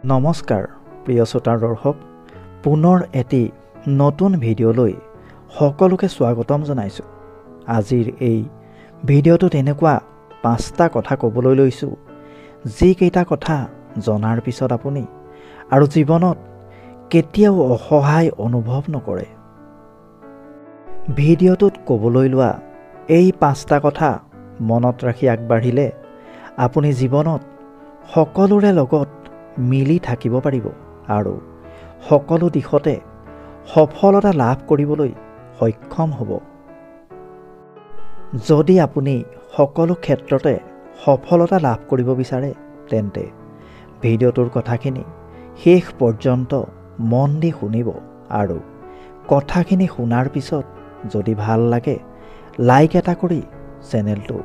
নমস্কাৰ প্ৰিয় শ্ৰোতা দৰ্শক, পুনৰ এটি নতুন ভিডিঅ'লৈ সকলোকে স্বাগতম জনাইছোঁ। আজিৰ এই ভিডিঅ'টোত এনেকুৱা 5টা কথা ক'বলৈ লৈছোঁ, যিকেইটা কথা জনাৰ পিছত আপুনি আৰু জীৱনত কেতিয়াও অসহায় অনুভৱ নকৰে। ভিডিঅ'টোত ক'বলৈ লোৱা এই 5টা কথা মনত ৰাখি আগবাঢ়িলে আপুনি জীৱনত সকলোৰে লগত মিলি থাকিব পাৰিব আৰু সকলো দিশতে সফলতা লাভ কৰিবলৈ সক্ষম হ'ব। যদি আপুনি সকলো ক্ষেত্ৰতে সফলতা লাভ কৰিব বিচাৰে, তেন্তে ভিডিঅ'টোৰ কথাখিনি শেষ পৰ্যন্ত মন দি শুনিব আৰু কথাখিনি শুনাৰ পিছত যদি ভাল লাগে লাইক এটা কৰি চেনেলটো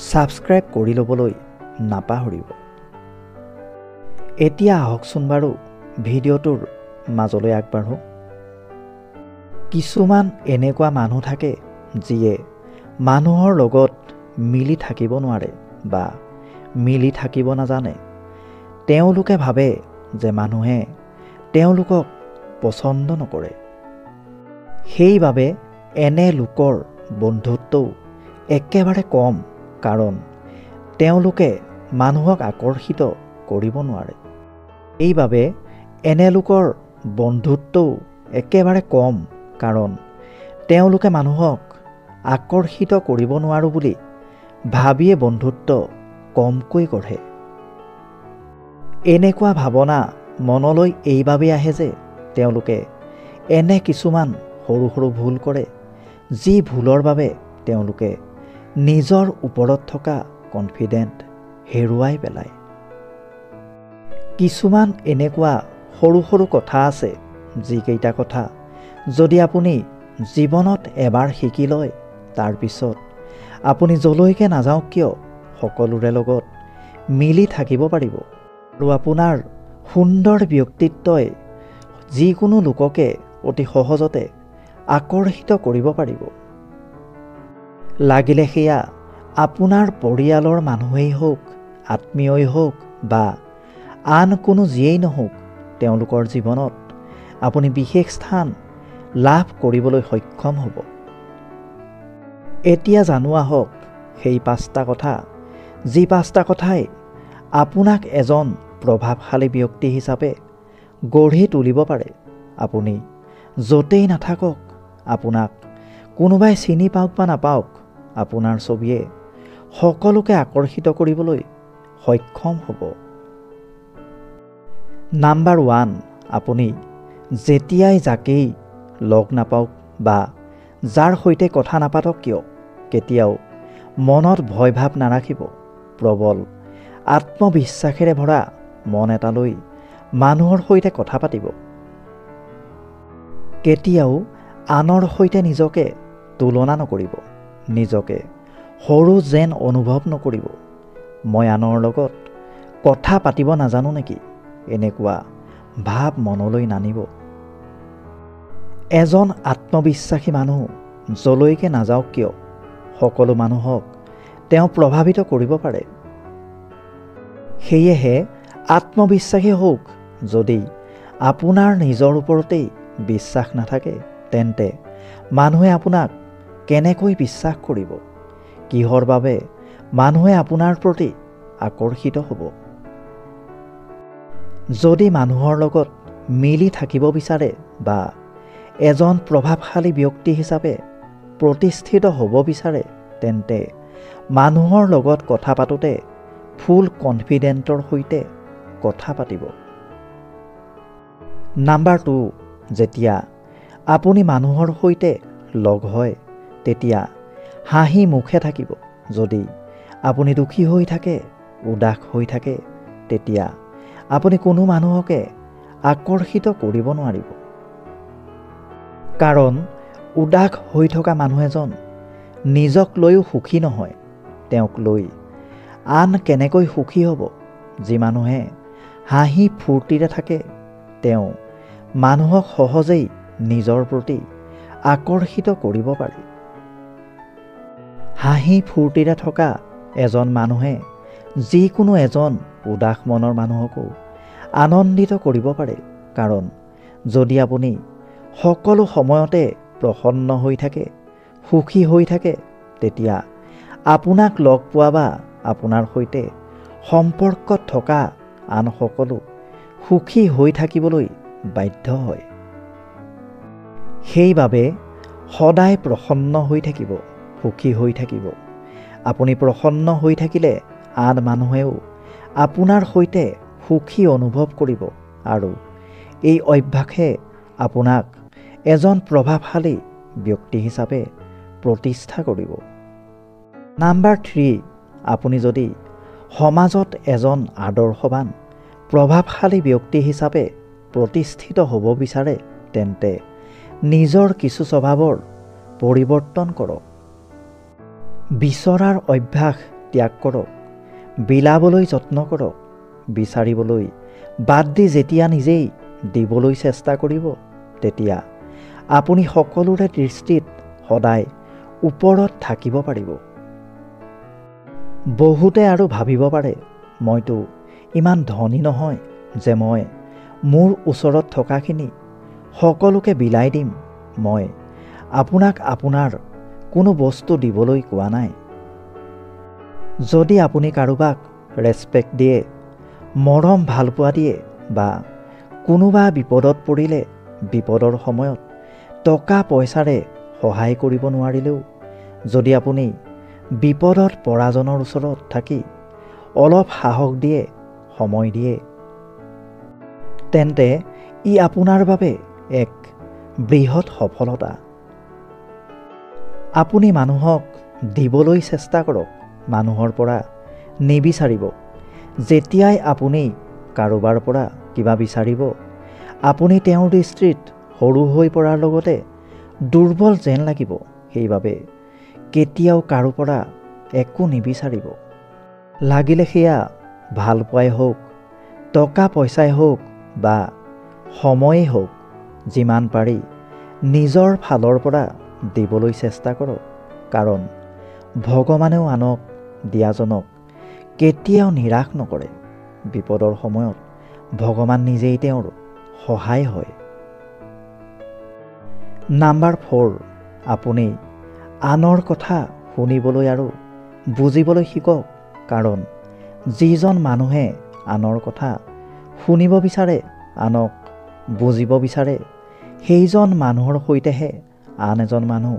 ছাবস্ক্ৰাইব কৰি ল'বলৈ নাপাহৰিব। এতিয়া আহকচোন বাৰু ভিডিঅ'টোৰ মাজলৈ আগবাঢ়ো। কিছুমান এনেকুৱা মানুহ থাকে যিয়ে মানুহৰ লগত মিলি থাকিব নোৱাৰে বা মিলি থাকিব নাজানে। তেওঁলোকে ভাবে যে মানুহে তেওঁলোকক পচন্দ নকৰে। সেইবাবে এনে লোকৰ বন্ধুত্বও একেবাৰে কম, কাৰণ তেওঁলোকে মানুহক আকৰ্ষিত কৰিব নোৱাৰে। এইবাবে এনে লোকৰ বন্ধুত্বও একেবাৰে কম, কাৰণ তেওঁলোকে মানুহক আকৰ্ষিত কৰিব নোৱাৰোঁ বুলি ভাবিয়ে বন্ধুত্ব কমকৈ গঢ়ে। এনেকুৱা ভাৱনা মনলৈ এইবাবেই আহে যে তেওঁলোকে এনে কিছুমান সৰু সৰু ভুল কৰে, যি ভুলৰ বাবে তেওঁলোকে নিজৰ ওপৰত থকা কনফিডেন্ট হেৰুৱাই পেলায়। কিছুমান এনেকুৱা সৰু সৰু কথা আছে, যিকেইটা কথা যদি আপুনি জীৱনত এবাৰ শিকি লয়, তাৰপিছত আপুনি যলৈকে নাযাওক কিয় সকলোৰে লগত মিলি থাকিব পাৰিব আৰু আপোনাৰ সুন্দৰ ব্যক্তিত্বই যিকোনো লোককে অতি সহজতে আকৰ্ষিত কৰিব পাৰিব। লাগিলে সেয়া আপোনাৰ পৰিয়ালৰ মানুহেই হওক, আত্মীয়ই হওক বা আন কোনো যিয়েই নহওক, তেওঁলোকৰ জীৱনত আপুনি বিশেষ স্থান লাভ কৰিবলৈ সক্ষম হ'ব। এতিয়া জানো আহক সেই 5টা কথা, যি 5টা কথাই আপোনাক এজন প্ৰভাৱশালী ব্যক্তি হিচাপে গঢ়ি তুলিব পাৰে। আপুনি য'তেই নাথাকক, আপোনাক কোনোবাই চিনি পাওক বা নাপাওক, আপোনাৰ ছবিয়ে সকলোকে আকৰ্ষিত কৰিবলৈ সক্ষম হ'ব। নাম্বাৰ 1, আপুনি যেতিয়াই যাকেই লগ নাপাওক বা যাৰ সৈতে কথা নাপাতক কিয়, কেতিয়াও মনত ভয় ভাৱ নাৰাখিব। প্ৰবল আত্মবিশ্বাসেৰে ভৰা মন এটা লৈ মানুহৰ সৈতে কথা পাতিব। কেতিয়াও আনৰ সৈতে নিজকে তুলনা নকৰিব। নিজকে সৰু যেন অনুভৱ নকৰিব। মই আনৰ লগত কথা পাতিব নাজানো নেকি, এনেকুৱা ভাৱ মনলৈ নানিব। এজন আত্মবিশ্বাসী মানুহ যলৈকে নাযাওক কিয় সকলো মানুহক তেওঁ প্ৰভাৱিত কৰিব পাৰে। সেয়েহে আত্মবিশ্বাসী হওক। যদি আপোনাৰ নিজৰ ওপৰতেই বিশ্বাস নাথাকে, তেন্তে মানুহে আপোনাক কেনেকৈ বিশ্বাস কৰিব? কিহৰ বাবে মানুহে আপোনাৰ প্ৰতি আকৰ্ষিত হ'ব? যদি মানুহৰ লগত মিলি থাকিব বিচাৰে বা এজন প্ৰভাৱশালী ব্যক্তি হিচাপে প্ৰতিষ্ঠিত হ'ব বিচাৰে, তেন্তে মানুহৰ লগত কথা পাতোতে ফুল কনফিডেন্টৰ সৈতে কথা পাতিব। নাম্বাৰ 2, যেতিয়া আপুনি মানুহৰ সৈতে লগ হয়, তেতিয়া হাঁহি মুখে থাকিব। যদি আপুনি দুখী হৈ থাকে, উদাস হৈ থাকে, তেতিয়া আপুনি কোনো মানুহকে আকৰ্ষিত কৰিব নোৱাৰিব। কাৰণ উদাস হৈ থকা মানুহ এজন নিজক লৈও সুখী নহয়। তেওঁক লৈ আন কেনেকৈ সুখী হ'ব? যি মানুহে হাঁহি ফূৰ্তিৰে থাকে, তেওঁ মানুহক সহজেই নিজৰ প্ৰতি আকৰ্ষিত কৰিব পাৰে। হাঁহি ফূৰ্তিৰে থকা এজন মানুহে যিকোনো এজন উদাস মনৰ মানুহকো আনন্দিত কৰিব পাৰে। কাৰণ যদি আপুনি সকলো সময়তে প্ৰসন্ন হৈ থাকে, সুখী হৈ থাকে, তেতিয়া আপোনাক লগ পোৱা বা আপোনাৰ সৈতে সম্পৰ্কত থকা আন সকলো সুখী হৈ থাকিবলৈ বাধ্য হয়। সেইবাবে সদায় প্ৰসন্ন হৈ থাকিব, সুখী হৈ থাকিব। আপুনি প্ৰসন্ন হৈ থাকিলে আন মানুহেও আপোনাৰ সৈতে সুখী অনুভৱ কৰিব আৰু এই অভ্যাসে আপোনাক এজন প্ৰভাৱশালী ব্যক্তি হিচাপে প্ৰতিষ্ঠা কৰিব। নাম্বাৰ 3, আপুনি যদি সমাজত এজন আদৰ্শৱান প্ৰভাৱশালী ব্যক্তি হিচাপে প্ৰতিষ্ঠিত হ'ব বিচাৰে, তেন্তে নিজৰ কিছু স্বভাৱৰ পৰিৱৰ্তন কৰক। বিচৰাৰ অভ্যাস ত্যাগ কৰক। বিলাবলৈ যত্ন কৰক। বিচাৰিবলৈ বাদ দি যেতিয়া নিজেই দিবলৈ চেষ্টা কৰিব, তেতিয়া আপুনি সকলোৰে দৃষ্টিত সদায় ওপৰত থাকিব পাৰিব। বহুতে আৰু ভাবিব পাৰে, মইতো ইমান ধনী নহয় যে মই মোৰ ওচৰত থকাখিনি সকলোকে বিলাই দিম। মই আপোনাক আপোনাৰ কোনো বস্তু দিবলৈ কোৱা নাই। যদি আপুনি কাৰোবাক ৰেচপেক্ট দিয়ে, মৰম ভালপোৱা দিয়ে বা কোনোবা বিপদত পৰিলে বিপদৰ সময়ত টকা পইচাৰে সহায় কৰিব নোৱাৰিলেও যদি আপুনি বিপদত পৰাজনৰ ওচৰত থাকি অলপ সাহস দিয়ে, সময় দিয়ে, তেন্তে ই আপোনাৰ বাবে এক বৃহৎ সফলতা। আপুনি মানুহক দিবলৈ চেষ্টা কৰক, মানুহৰ পৰা নিবিচাৰিব। যেতিয়াই আপুনি কাৰোবাৰ পৰা কিবা বিচাৰিব, আপুনি তেওঁৰ দৃষ্টিত সৰু হৈ পৰাৰ লগতে দুৰ্বল যেন লাগিব। সেইবাবে কেতিয়াও কাৰো পৰা একো নিবিচাৰিব। লাগিলে সেয়া ভালপোৱাই হওক, টকা পইচাই হওক বা সময়েই হওক, যিমান পাৰি নিজৰ ফালৰ পৰা দিবলৈ চেষ্টা কৰক। কাৰণ ভগৱানেও আনক দিয়াজনক কেতিয়াও নিৰাশ নকৰে। বিপদৰ সময়ত ভগৱান নিজেই তেওঁৰ সহায় হয়। নাম্বাৰ 4, আপুনি আনৰ কথা শুনিবলৈ আৰু বুজিবলৈ শিকক। কাৰণ যিজন মানুহে আনৰ কথা শুনিব বিচাৰে, আনক বুজিব বিচাৰে, সেইজন মানুহৰ সৈতেহে আন এজন মানুহ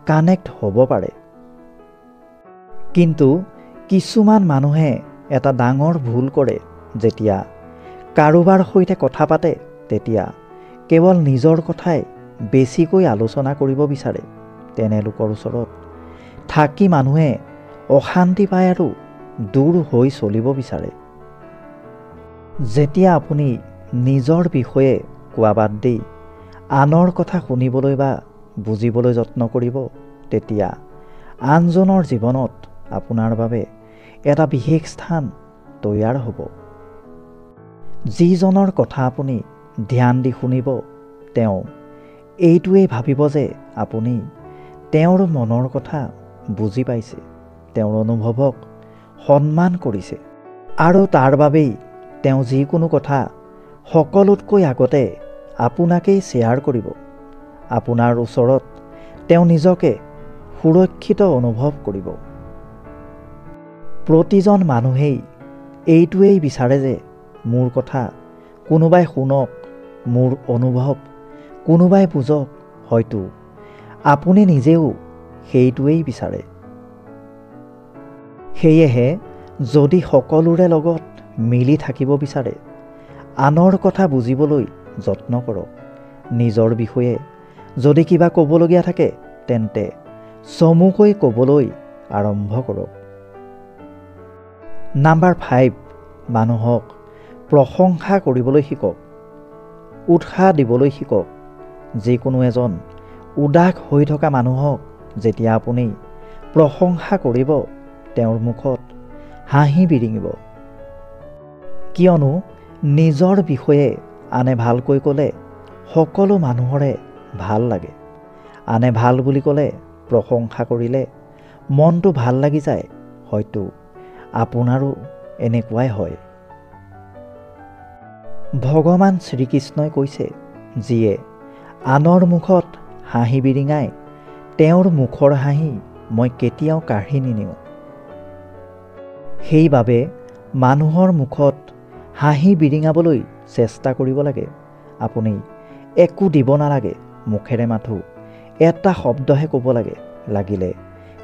কানেক্ট হ'ব পাৰে। কিন্তু কিছুমান মানুহে এটা ডাঙৰ ভুল কৰে। যেতিয়া কাৰোবাৰ সৈতে কথা পাতে, তেতিয়া কেৱল নিজৰ কথাই বেছিকৈ আলোচনা কৰিব বিচাৰে। তেনে লোকৰ ওচৰত থাকি মানুহে অশান্তি পায় আৰু দূৰ হৈ চলিব বিচাৰে। যেতিয়া আপুনি নিজৰ বিষয়ে কোৱা বাদ দি আনৰ কথা শুনিবলৈ বা বুজিবলৈ যত্ন কৰিব, তেতিয়া আনজনৰ জীৱনত আপোনাৰ বাবে এটা বিশেষ স্থান তৈয়াৰ হ'ব। যিজনৰ কথা আপুনি ধ্যান দি শুনিব, তেওঁ এইটোৱেই ভাবিব যে আপুনি তেওঁৰ মনৰ কথা বুজি পাইছে, তেওঁৰ অনুভৱক সন্মান কৰিছে আৰু তাৰ বাবেই তেওঁ যিকোনো কথা সকলোতকৈ আগতে আপোনাকেই শ্বেয়াৰ কৰিব। আপোনাৰ ওচৰত তেওঁ নিজকে সুৰক্ষিত অনুভৱ কৰিব। প্ৰতিজন মানুহেই এইটোৱেই বিচাৰে যে মোৰ কথা কোনোবাই শুনক, মোৰ অনুভৱ কোনোবাই বুজক। হয়তো আপুনি নিজেও সেইটোৱেই বিচাৰে। সেয়েহে যদি সকলোৰে লগত মিলি থাকিব বিচাৰে, আনৰ কথা বুজিবলৈ যত্ন কৰক। নিজৰ বিষয়ে যদি কিবা ক'বলগীয়া থাকে, তেন্তে চমুকৈ ক'বলৈ আৰম্ভ কৰক। নাম্বাৰ 5, মানুহক প্ৰশংসা কৰিবলৈ শিকক, উৎসাহ দিবলৈ শিকক। যিকোনো এজন উদাস হৈ থকা মানুহক যেতিয়া আপুনি প্ৰশংসা কৰিব, তেওঁৰ মুখত হাঁহি বিৰিঙিব। কিয়নো নিজৰ বিষয়ে আনে ভালকৈ ক'লে সকলো মানুহৰে ভাল লাগে। আনে ভাল বুলি ক'লে, প্ৰশংসা কৰিলে মনটো ভাল লাগি যায়। হয়তো আপোনাৰো এনেকুৱাই হয়। ভগৱান শ্ৰীকৃষ্ণই কৈছে, যিয়ে আনৰ মুখত হাঁহি বিৰিঙাই তেওঁৰ মুখৰ হাঁহি মই কেতিয়াও কাঢ়ি নিনিওঁ। সেইবাবে মানুহৰ মুখত হাঁহি বিৰিঙাবলৈ চেষ্টা কৰিব লাগে। আপুনি একো দিব নালাগে, মুখেৰে মাথো এটা শব্দহে ক'ব লাগে। লাগিলে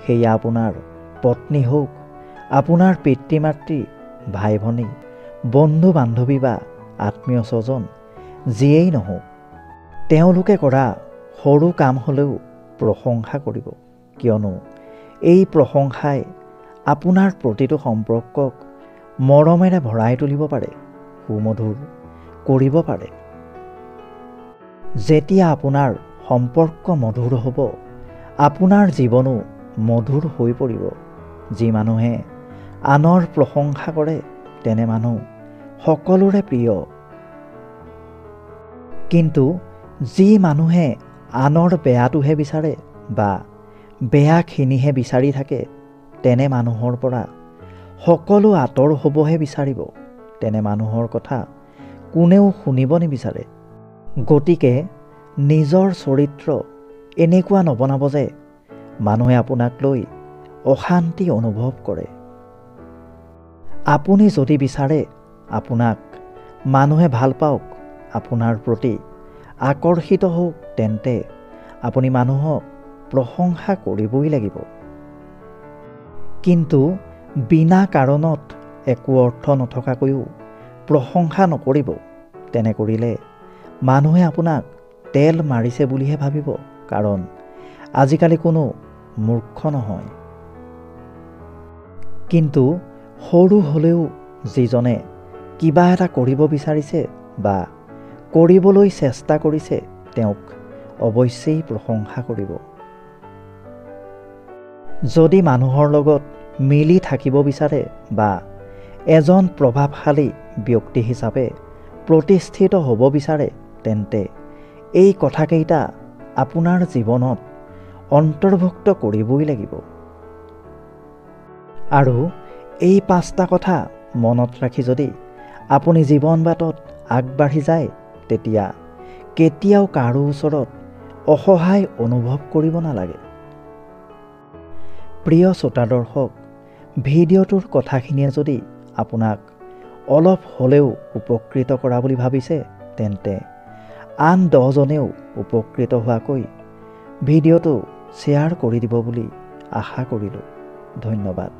সেয়া আপোনাৰ পত্নী হওক, আপোনাৰ পিতৃ মাতৃ, ভাই ভনী, বন্ধু বান্ধৱী বা আত্মীয় স্বজন যিয়েই নহওক, তেওঁলোকে কৰা সৰু কাম হ'লেও প্ৰশংসা কৰিব। কিয়নো এই প্ৰশংসাই আপোনাৰ প্ৰতিটো সম্পৰ্কক মৰমেৰে ভৰাই তুলিব পাৰে, সুমধুৰ কৰিব পাৰে। যেতিয়া আপোনাৰ সম্পৰ্ক মধুৰ হ'ব, আপোনাৰ জীৱনো মধুৰ হৈ পৰিব। যি মানুহে আনৰ প্ৰশংসা কৰে তেনে মানুহ সকলোৰে প্ৰিয়। কিন্তু যি মানুহে আনৰ বেয়াটোহে বিচাৰে বা বেয়াখিনিহে বিচাৰি থাকে, তেনে মানুহৰ পৰা সকলো আঁতৰ হ'বহে বিচাৰিব। তেনে মানুহৰ কথা কোনেও শুনিব নিবিচাৰে। গতিকে নিজৰ চৰিত্ৰ এনেকুৱা নবনাব যে মানুহে আপোনাক লৈ অশান্তি অনুভৱ কৰে। আপুনি যদি বিচাৰে আপোনাক মানুহে ভাল পাওক, আপোনাৰ প্ৰতি আকৰ্ষিত হওক, তেন্তে আপুনি মানুহক প্ৰশংসা কৰিবই লাগিব। কিন্তু বিনা কাৰণত একো অৰ্থ নথকাকৈও প্ৰশংসা নকৰিব। তেনে কৰিলে মানুহে আপোনাক তেল মাৰিছে বুলিহে ভাবিব, কাৰণ আজিকালি কোনো মূৰ্খ নহয়। কিন্তু সৰু হ'লেও যিজনে কিবা এটা কৰিব বিচাৰিছে বা কৰিবলৈ চেষ্টা কৰিছে, তেওঁক অৱশ্যেই প্ৰশংসা কৰিব। যদি মানুহৰ লগত মিলি থাকিব বিচাৰে বা এজন প্ৰভাৱশালী ব্যক্তি হিচাপে প্ৰতিষ্ঠিত হ'ব বিচাৰে, তেন্তে এই কথাকেইটা আপোনাৰ জীৱনত অন্তৰ্ভুক্ত কৰিবই লাগিব। আৰু এই 5টা কথা মনত ৰাখি যদি আপুনি জীৱন বাটত আগবাঢ়ি যায়, তেতিয়া কেতিয়াও কাৰো ওচৰত অসহায় অনুভৱ কৰিব নালাগে। প্ৰিয় শ্ৰোতা দৰ্শক, ভিডিঅ'টোৰ কথাখিনিয়ে যদি আপোনাক অলপ হ'লেও উপকৃত কৰা বুলি ভাবিছে, তেন্তে আন 10জনেও উপকৃত হোৱাকৈ ভিডিঅ'টো শ্বেয়াৰ কৰি দিব বুলি আশা কৰিলোঁ। ধন্যবাদ।